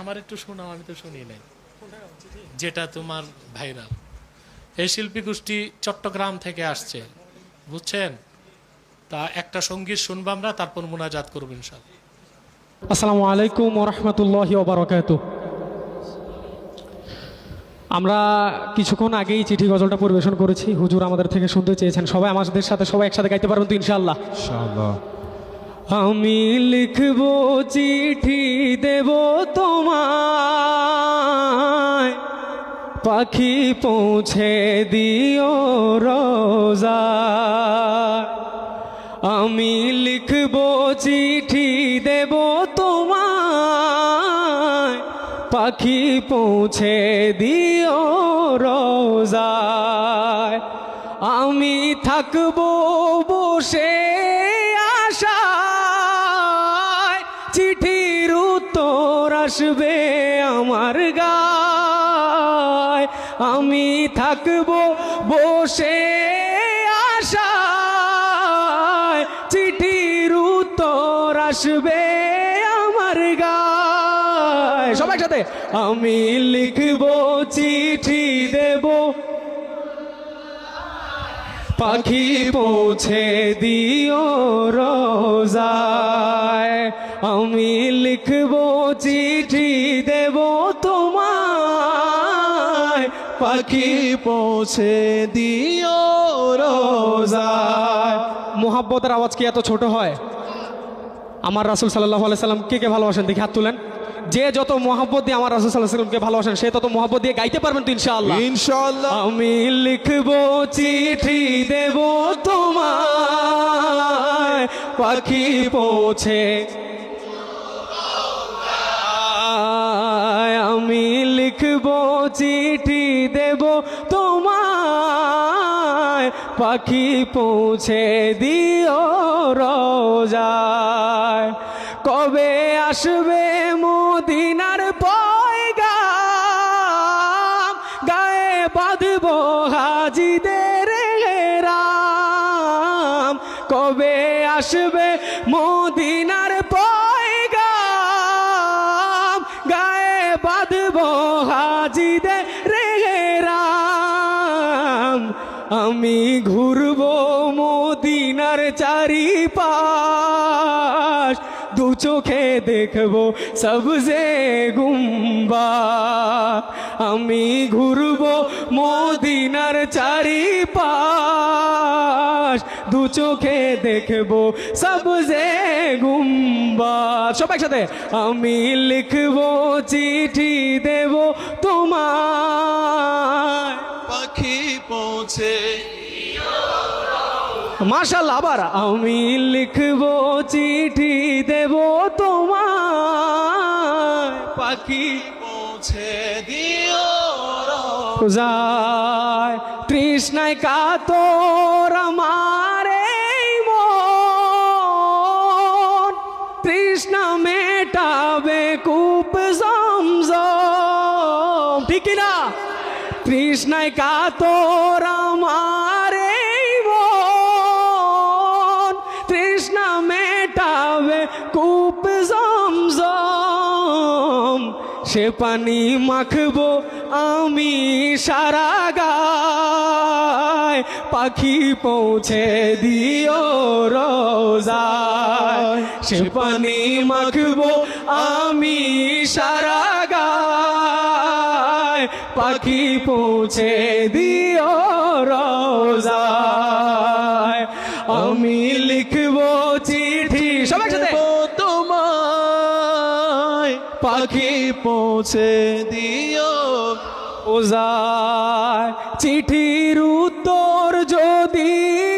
আমার একটু শোনাও, আমি তো শুনি নাই। যেটা তোমার ভাইরাল, এই শিল্পী গোষ্ঠী চট্টগ্রাম থেকে আসছে, বুঝছেন? তা একটা সঙ্গীত শুনবো আমরা, তারপর মুনাজাত করবো ইনশাআল্লাহ। আসসালামু আলাইকুম ওয়া রাহমাতুল্লাহি ওয়া বারাকাতুহু। আমরা কিছুক্ষণ আগেই চিঠি গজলটা পরিবেশন করেছি, হুজুর আমাদের থেকে শুনতে চেয়েছেন। সবাই আমাদের সাথে সবাই একসাথে গাইতে পারবেন তো ইনশাআল্লাহ? ইনশাআল্লাহ। আমি লিখব চিঠি দেব তোমায়, পাখি পৌঁছে দিও রোজা। আমি লিখব চিঠি দেব তোমায়, পাখি পৌঁছে দিও রোজায়। আমি থাকবো বসে আশায়, চিঠির উত্তর আসবে আমার গায়। আমি থাকবো বসে আশায়, চিঠির উত্তর আসবে আমার গায়। সবাই সাথে আমি লিখবো চিঠি দেব, পাখি পৌঁছে দিও রোজায়। আমি লিখবো চিঠি দেব তোমায়, পাখি পৌঁছে দিও রোজায়। মোহাব্বতের আওয়াজ কি এত ছোট হয়? আমার রাসূল সাল্লাল্লাহু আলাইহি সাল্লাম কে ভালোবাসেন দেখি হাত তুলেন। যে যত মোহাব্বত দিয়ে আমার রাসূল সাল্লাল্লাহু আলাইহি সাল্লামকে ভালোবাসেন, সে তত মোহাব্বত দিয়ে গাইতে পারবেন তো ইনশাআল্লাহ? ইনশাআল্লাহ। আমি লিখবো চিঠি দেব তোমায়, পাখি পৌঁছে। আমি লিখবো চিঠি দেব তোমায়, পাখি পৌঁছে দিও রোজায়। কবে আসবে মদিনার পয়গাম, গায়ে বাঁধব হাজিদের রাম। কবে আসবে মদিনার পয়গাম, গায়ে বাঁধব হাজিদের রাম। আমি ঘুরবো মদিনার চারিপাশ, দু চোখে দেখবো সবজে গুম্বা। আমি ঘুরবো মদিনার চারিপাশ, দু চোখে দেখবো সবজে গুম্বা। সবাই সাথে আমি লিখবো চিঠি দেব তোমায়, পাখি পৌঁছে। মাশাআল্লাহ। আবার আমি লিখবো চিঠি দেব তোমায়, পাখি পৌঁছে দিও রোজায়। তৃষ্ণায় কাতর আমার এই মন, তৃষ্ণা মেটাবে কূপ জমজম। ঠিক না? তৃষ্ণায় কাতর আমার এই মন, তৃষ্ণা মেটাবে কূপ জমজম। সে পানি মাখবো আমি সারা গায়, পাখি পৌঁছে দিও রোজায়। সে পানি মাখবো আমি সারা গায়, পাখি পৌঁছে দিও রোজায়। আমি লিখবো চিঠি, সবাই সাথে তোমায়, পাখি পৌঁছে দিও রোজায়। চিঠির উত্তর যদি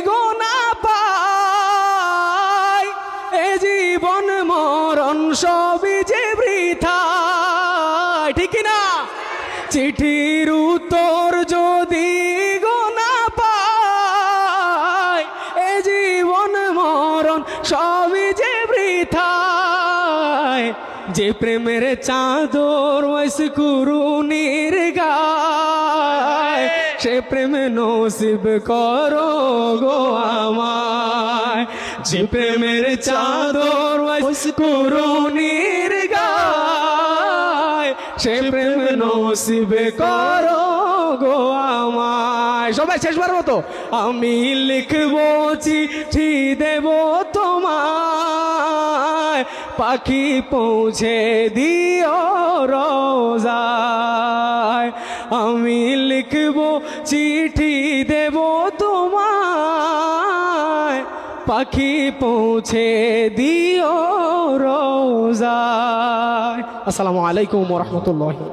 গোনা পাই, এ জীবন মরণ সবই যে বৃথা। ঠিক না? চিঠির উত্তর যদি গোনা পাই, এ জীবন মরণ সবই যে বৃথা। যে প্রেমের চাদর ওয়াইস কুরুনির গায়, সে প্রেম নসিব করো গো আমায়। যে প্রেমের চাদর ওয়াইস কুরুনির গায়, সে প্রেম নসিবে করো গো আমায়। সবাই শেষবার মতো আমি লিখবো চিঠি দেব তোমায়, পাখি পৌঁছে দিও রোজায়। আমি লিখবো চিঠি দেব তোমায়, পাখি পৌঁছে দিও রোজায়। আসসালামু আলাইকুম ওয়া রাহমাতুল্লাহি।